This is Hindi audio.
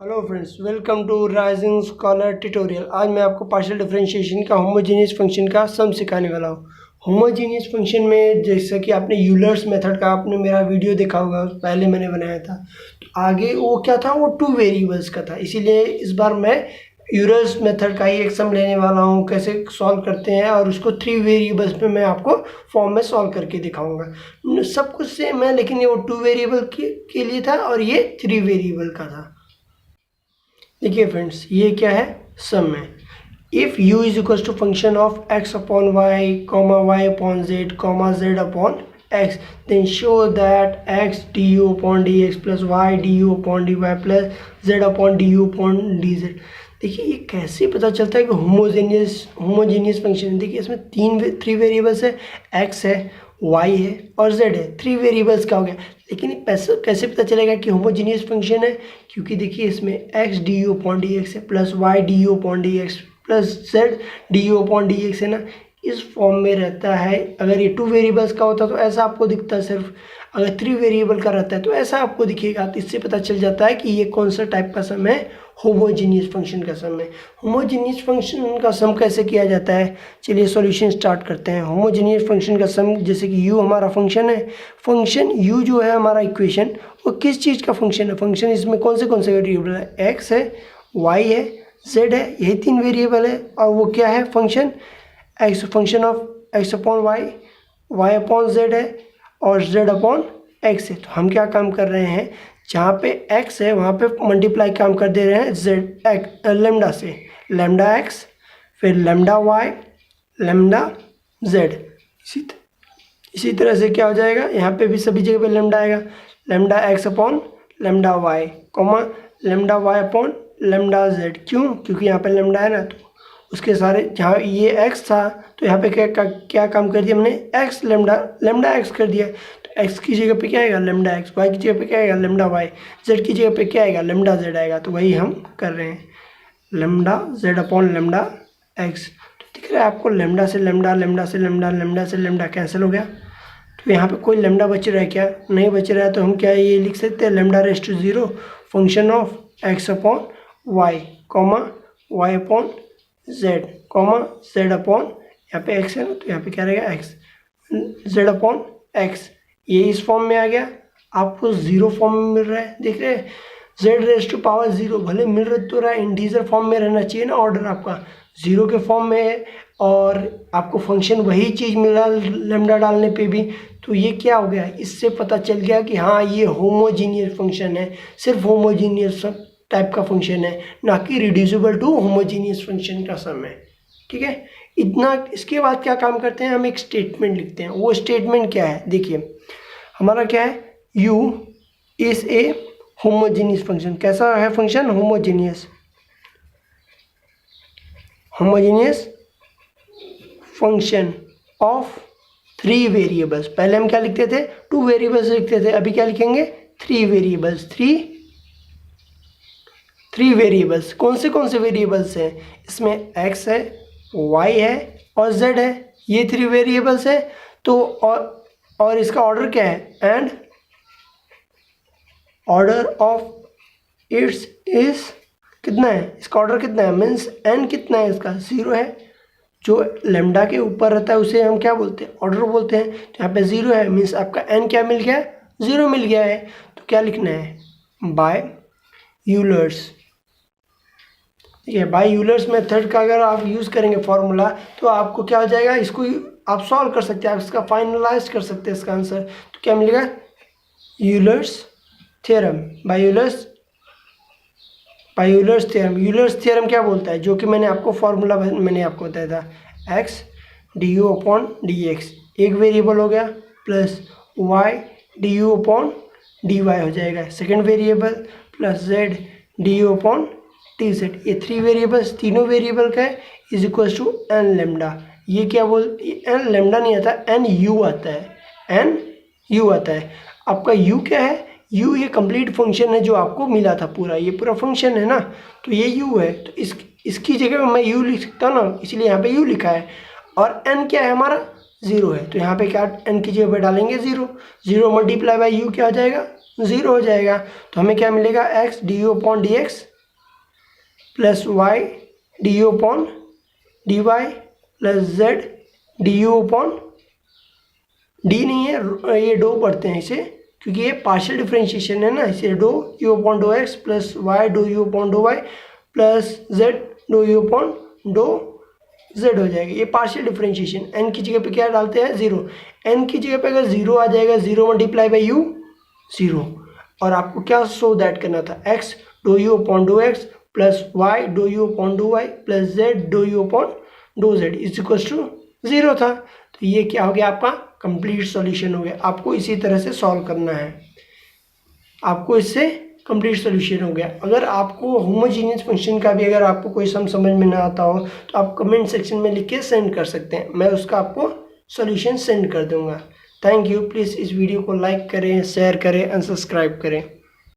Hello friends, welcome to rising scholar tutorial. आज मैं आपको पार्शियल डिफरेंशिएशन का होमोजेनियस फंक्शन का सम सिखाने वाला हूँ। होमोजेनियस फंक्शन में जैसे कि आपने यूलर्स मेथड का आपने मेरा वीडियो देखा होगा, पहले मैंने बनाया था। तो आगे वो क्या था, वो 2 वेरिएबल्स का था, इसीलिए इस बार मैं यूलर्स मेथड का ही एक सम लेने वाला हूँ, कैसे सॉल्व करते हैं, और उसको 3 वेरिएबल्स में मैं आपको फॉर्म में सॉल्व करके दिखाऊंगा। सब कुछ सेम है, लेकिन ये वो 2 वेरिएबल के लिए था और ये 3 वेरिएबल का था। देखिए फ्रेंड्स, ये क्या है, सम है। If u is equal to function of x upon Y comma Y upon Z comma Z upon X, then show that x du upon D X plus Y du upon D Y plus Z upon du upon D Z. देखिए ये कैसे पता चलता है कि होमोजेनियस फंक्शन है। देखिए इसमें 3 वेरिएबल्स है, x है, y है और z है। 3 वेरिएबल्स का हो गया, लेकिन ये कैसे पता चलेगा कि होमोजेनियस फंक्शन है? क्योंकि देखिए इसमें x du upon D X है plus y du upon D X plus z du upon D X है ना, इस फॉर्म में रहता है। अगर ये 2 वेरिएबल्स का होता तो ऐसा आपको दिखता सिर्फ, अगर 3 वेरिएबल का रहता है तो ऐसा आपको दिखेगा। तो इससे पता चल जाता है कि ये कौन सा टाइप का सम है, होमोजेनियस फंक्शन का सम है। होमोजेनियस फंक्शन का सम कैसे किया जाता है, चलिए सॉल्यूशन स्टार्ट करते हैं। होमोजेनियस फंक्शन का सम, जैसे कि u हमारा फंक्शन है, फंक्शन u जो है हमारा इक्वेशन, वो किस चीज़ का फंक्शन है? फंक्शन इसमें कौन से वेरिएबल है? x है, y है, z है, यही 3 वेरिएबल है। और वो क्या है function? x, function of x upon Y, y upon z है और z अपॉन x है। तो हम क्या काम कर रहे हैं, जहाँ पे x है वहाँ पे मल्टीप्लाई काम कर दे रहे हैं z लेमडा से, लेमडा x फिर लेमडा y लेमडा z। इसी तरह से क्या हो जाएगा, यहाँ पे भी सभी जगह पे लेमडा आएगा, lambda x upon lambda y comma lambda y upon lambda z। क्यों? क्योंकि यहाँ पे लेमडा है ना, तो उसके सारे, जहाँ ये x था तो यहाँ पे क्या काम कर दिया हमने, x लेमडा x कर दिया। तो x की जगह पे क्या आएगा, लेमडा x, y की जगह पे क्या आएगा, लेमडा y, z की जगह पे क्या आएगा, लेमडा z आएगा। तो वही हम कर रहे हैं, lambda z upon lambda x। तो दिख रहा है आपको, लेमडा से लेमडा, लेमडा से लेमडा, लेमडा से लेमडा कैंसिल हो गया। तो यहाँ पे कोई लेमडा बच रहा है क्या? नहीं बच रहा है। तो हम क्या ये लिख सकते हैं, lambda raised to 0 function of x upon Y comma Y upon Z comma Z upon, यहाँ पे x है ना तो यहाँ पे क्या रहेगा, x जेड अपॉन x। ये इस फॉर्म में आ गया, आपको 0 फॉर्म में मिल रहा है। देख रहे हैं, जेड रेस्ट टू पावर 0 भले मिल रहा तो रहा है, इंटीजर फॉर्म में रहना चाहिए ना, ऑर्डर आपका 0 के फॉर्म में है और आपको फंक्शन वही चीज़ मिल रहा है लेमडा डालने पे भी। तो ये क्या हो गया, इससे पता चल गया कि हाँ ये होमोजीनियस फंक्शन है, सिर्फ होमोजीनियस टाइप का फंक्शन है, ना कि रिड्यूसिबल टू होमोजीनियस फंक्शन का सम है। ठीक है, इतना। इसके बाद क्या काम करते हैं, हम एक स्टेटमेंट लिखते हैं। वो स्टेटमेंट क्या है, देखिए हमारा क्या है, u is a homogeneous function. कैसा है function, homogeneous function of 3 variables. पहले हम क्या लिखते थे, 2 वेरिएबल्स लिखते थे, अभी क्या लिखेंगे, 3 वेरिएबल्स। 3 वेरिएबल्स कौन से वेरिएबल्स हैं, इसमें x है, y है और z है, ये 3 वेरिएबल्स है। तो और इसका ऑर्डर क्या है, and order of its is कितना है, इसका ऑर्डर कितना है, मीन्स n कितना है, इसका 0 है। जो लेमडा के ऊपर रहता है उसे हम क्या बोलते हैं, ऑर्डर बोलते हैं। तो यहाँ पे 0 है, मीन्स आपका n क्या मिल गया, 0 मिल गया है। तो क्या लिखना है, बाय यूलर्स। ठीक है, बाय यूलर्स मेथड का अगर आप यूज़ करेंगे फॉर्मूला, तो आपको क्या हो जाएगा, इसको आप सॉल्व कर सकते हैं, आप इसका फाइनलाइज कर सकते हैं इसका आंसर। तो क्या मिलेगा, Euler's theorem, by Euler's theorem. Euler's theorem क्या बोलता है, जो कि मैंने आपको फॉर्मूला मैंने आपको बताया था, x du upon D X एक वेरिएबल हो गया, plus y du upon D Y हो जाएगा second variable, plus z du upon T Z. ये 3 वेरिएबल्स, तीनों वेरिएबल का है, is equal to N lambda. ये क्या एन लेमडा नहीं आता, एन यू आता है, एन यू आता है। आपका u क्या है, u ये कंप्लीट फंक्शन है जो आपको मिला था पूरा, ये पूरा फंक्शन है ना, तो ये u है। तो इसकी जगह मैं u लिख सकता हूँ ना, इसलिए यहाँ पे u लिखा है। और n क्या है हमारा, 0 है, तो यहाँ पे क्या n की जगह पे डालेंगे 0, 0 मल्टीप्लाई बाई u क्या हो जाएगा, 0 हो जाएगा। तो हमें क्या मिलेगा, x D U upon D X plus Y D U upon D Y plus Z D U upon D नहीं है, ये डो पढ़ते हैं इसे क्योंकि ये पार्शियल डिफरेंशिएशन है ना, इसे डो यू अपॉन डो एक्स प्लस वाई डो यू अपॉन डो वाई प्लस जेड डो यू अपॉन डो जेड हो जाएगा। ये पार्शियल डिफरेंशिएशन। एन की जगह पे क्या डालते हैं, 0। एन की जगह पे अगर 0 आ जाएगा, 0 मल्टीप्लाई बाई यू 0। और आपको क्या शो दैट करना था, एक्स डो यू अपॉन डो एक्स प्लस वाई डो यू अपॉन डो वाई प्लस जेड डो यू अपॉन डो जेड इज इक्वल टू 0 था। तो ये क्या हो गया, आपका कंप्लीट सॉल्यूशन हो गया। आपको इसी तरह से सॉल्व करना है, आपको इससे कंप्लीट सॉल्यूशन हो गया। अगर आपको होमोजीनियस फंक्शन का भी अगर आपको कोई समझ में ना आता हो तो आप कमेंट सेक्शन में लिख के सेंड कर सकते हैं, मैं उसका आपको सॉल्यूशन सेंड कर दूंगा। Thank you. प्लीज़ इस वीडियो को लाइक करें, शेयर करें एंड सब्सक्राइब करें।